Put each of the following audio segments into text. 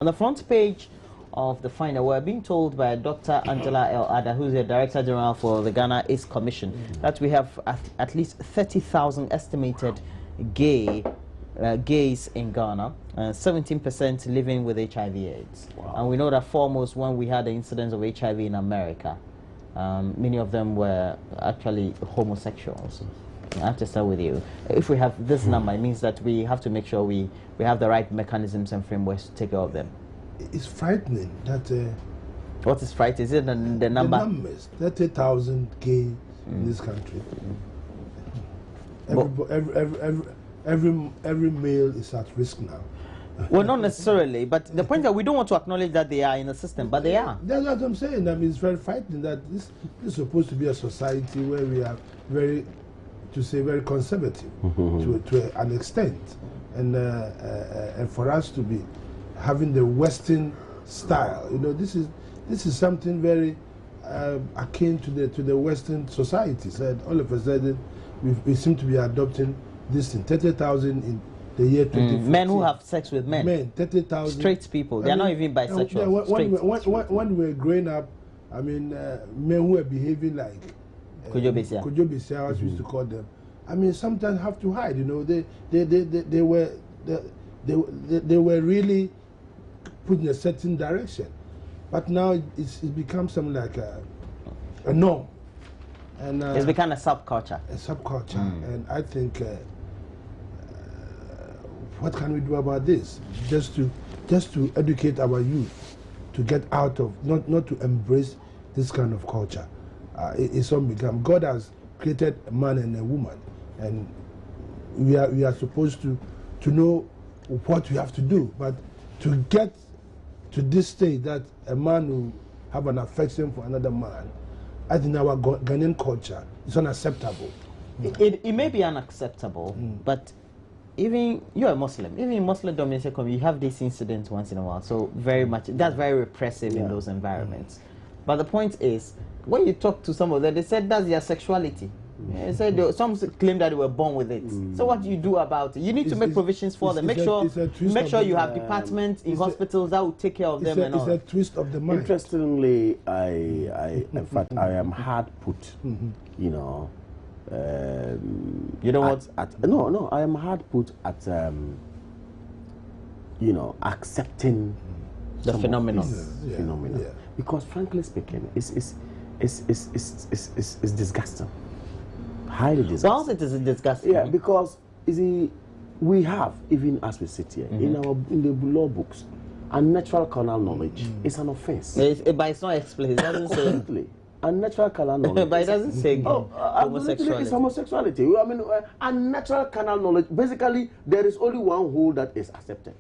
On the front page of the Finder, we're being told by Dr. Angela L. Ada, who's the Director General for the Ghana AIDS Commission, that we have at least 30,000 estimated gays in Ghana, 17% living with HIV/AIDS. Wow. And we know that foremost when we had the incidence of HIV in America, many of them were actually homosexuals. I have to start with you. If we have this number, it means that we have to make sure we have the right mechanisms and frameworks to take care of them. It's frightening that... what is frightening? Is it the number? The numbers, 30,000 gays in this country. Every male is at risk now. Well, not necessarily, but the point that we don't want to acknowledge that they are in the system, but they are. That's what I'm saying. I mean, it's very frightening that this is supposed to be a society where we are very conservative to an extent, and for us to be having the Western style, this is something very akin to the Western societies. And all of a sudden, we seem to be adopting this in 30,000 in the year 2014. Men who have sex with men. Men, 30,000. Straight people. They are not even bisexual. When we were growing up, I mean, men who were behaving like Kojo Besia, as we used to call them. I mean, sometimes have to hide. They were really put in a certain direction, but now it's become something like a norm, and it's become a subculture. And I think what can we do about this? Just to educate our youth to get out of not to embrace this kind of culture. It's all become. God has created a man and a woman, and we are supposed to know what we have to do. But to get to this stage that a man will have an affection for another man, I think our Ghanaian culture is unacceptable. It may be unacceptable, but even you're a Muslim, even in Muslim dominated community, you have these incidents once in a while. So that's very repressive in those environments. But the point is, when you talk to some of them, they said that's their sexuality. They said some claim that they were born with it. So what do you do about it? You need to make provisions for them. Make sure you have departments in hospitals that will take care of them. It's a twist of the mind. Interestingly, in fact, I am hard put. You know what? I am hard put at accepting the phenomenon. Yeah. Because frankly speaking, it's disgusting. Highly disgusting. Well, it is disgusting. Yeah, because we have, even as we sit here, in the law books, unnatural carnal knowledge is an offense. But it's not explicit. It doesn't say. Unnatural carnal knowledge. But it doesn't say homosexuality. It's homosexuality. I mean, unnatural carnal knowledge. Basically, there is only one hole that is accepted.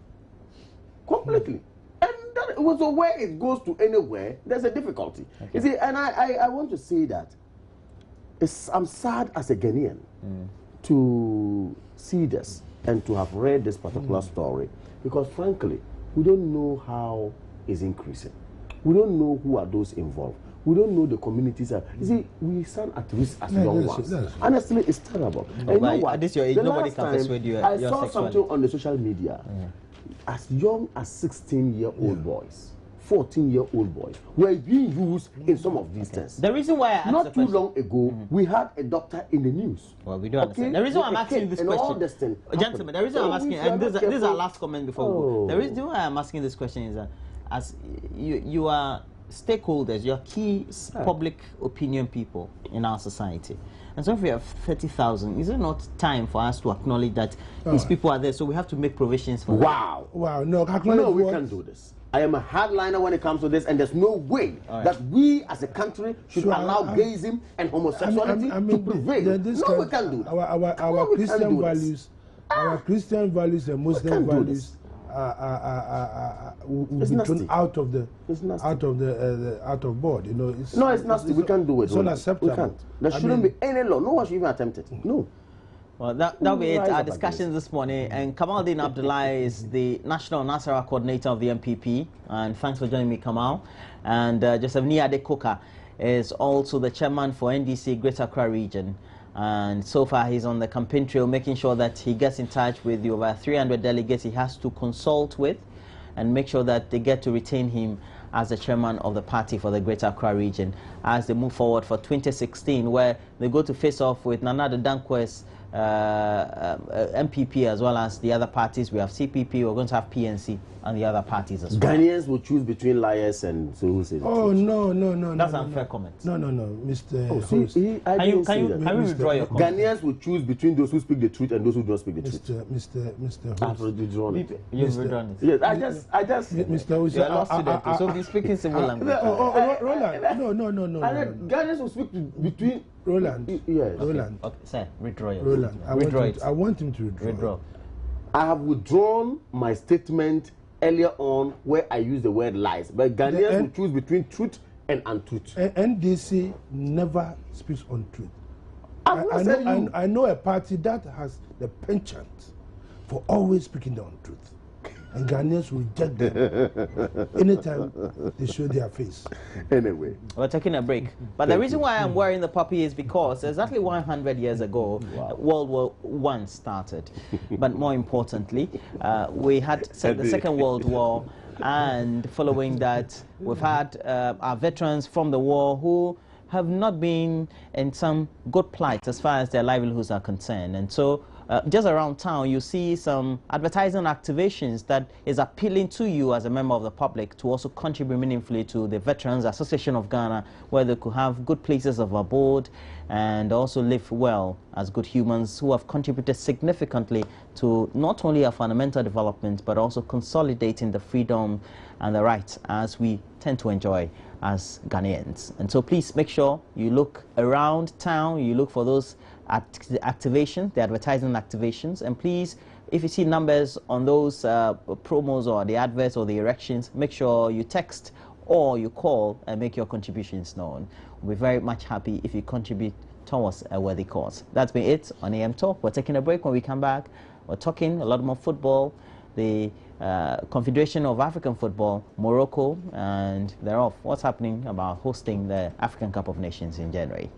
Completely. And so where it goes to anywhere, there's a difficulty. Okay. You see, and I want to say that I'm sad as a Ghanaian to see this and to have read this particular story, because frankly, we don't know how it's increasing. We don't know who are those involved. We don't know the communities. You see, we stand at risk as young ones. Honestly, it's terrible. And you know what? At this your age, nobody can persuade you. I saw something on the social media. As young as 16-year-old boys, 14-year-old boys were being used in some of these things. The reason why I asked not too long ago, we had a doctor in the news. Well, we don't understand. The reason why I'm asking this question, gentlemen, the reason I'm asking, and this is our last comment before we go. The reason why I'm asking this question is that as you are stakeholders, you are key public opinion people in our society. And so if we have 30,000, is it not time for us to acknowledge that these people are there, so we have to make provisions for them? Wow, no, we can't do this. I am a hardliner when it comes to this, and there's no way that we as a country should allow gayism and homosexuality to prevail. We can't do that. Our Christian values and Muslim values will be thrown out of board. It's nasty. We can't do it. It's unacceptable. We can't. There shouldn't be any law. No one should even attempt it. No. Well, that'll be it. Our discussions this morning. And Kamaldeen Abdullahi is the National Nasarawa Coordinator of the MPP. And thanks for joining me, Kamal. And Joseph Niade Koka is also the Chairman for NDC Greater Accra Region. And so far, he's on the campaign trail, making sure that he gets in touch with the over 300 delegates he has to consult with and make sure that they get to retain him as the chairman of the party for the Greater Accra region as they move forward for 2016, where they go to face off with Nana Addo Danquah's MPP as well as the other parties. We have CPP, we're going to have PNC and the other parties as well. Ghanaians will choose between liars and so who says Oh, no. That's no, unfair comment. No, Mr. Oh, Host. Can you withdraw your comment? Ghanaians will choose between those who speak the truth and those who don't speak the truth. Mr. I've Host. withdrawn it. You've withdrawn it. Yes, I just. Mr. Host. You're a law student, so be speaking civil language. Roland. No. Ghanaians will speak between. Roland. Yes. Roland. Okay, sir, withdraw your Roland. I want him to withdraw. I have withdrawn my statement earlier on where I used the word lies. But Ghanaians will choose between truth and untruth. NDC never speaks on truth. I know a party that has the penchant for always speaking the untruth. And Ghanaians will reject them anytime they show their face. Anyway. We're taking a break. But the reason why I'm wearing the puppy is because exactly 100 years ago, World War I started. But more importantly, we had the Second World War, and following that, we've had our veterans from the war who have not been in some good plight as far as their livelihoods are concerned. And so just around town, you see some advertising activations that is appealing to you as a member of the public to also contribute meaningfully to the Veterans Association of Ghana, where they could have good places of abode and also live well as good humans who have contributed significantly to not only our fundamental development, but also consolidating the freedom and the rights as we tend to enjoy as Ghanaians. And so please make sure you look around town, you look for those activations, the advertising activations, and please, if you see numbers on those promos or the adverts or the erections, make sure you text or you call and make your contributions known. We'll be very much happy if you contribute towards a worthy cause. That's been it on AM Talk. We're taking a break. When we come back, we're talking a lot more football, the Confederation of African Football, Morocco, and thereof. What's happening about hosting the African Cup of Nations in January.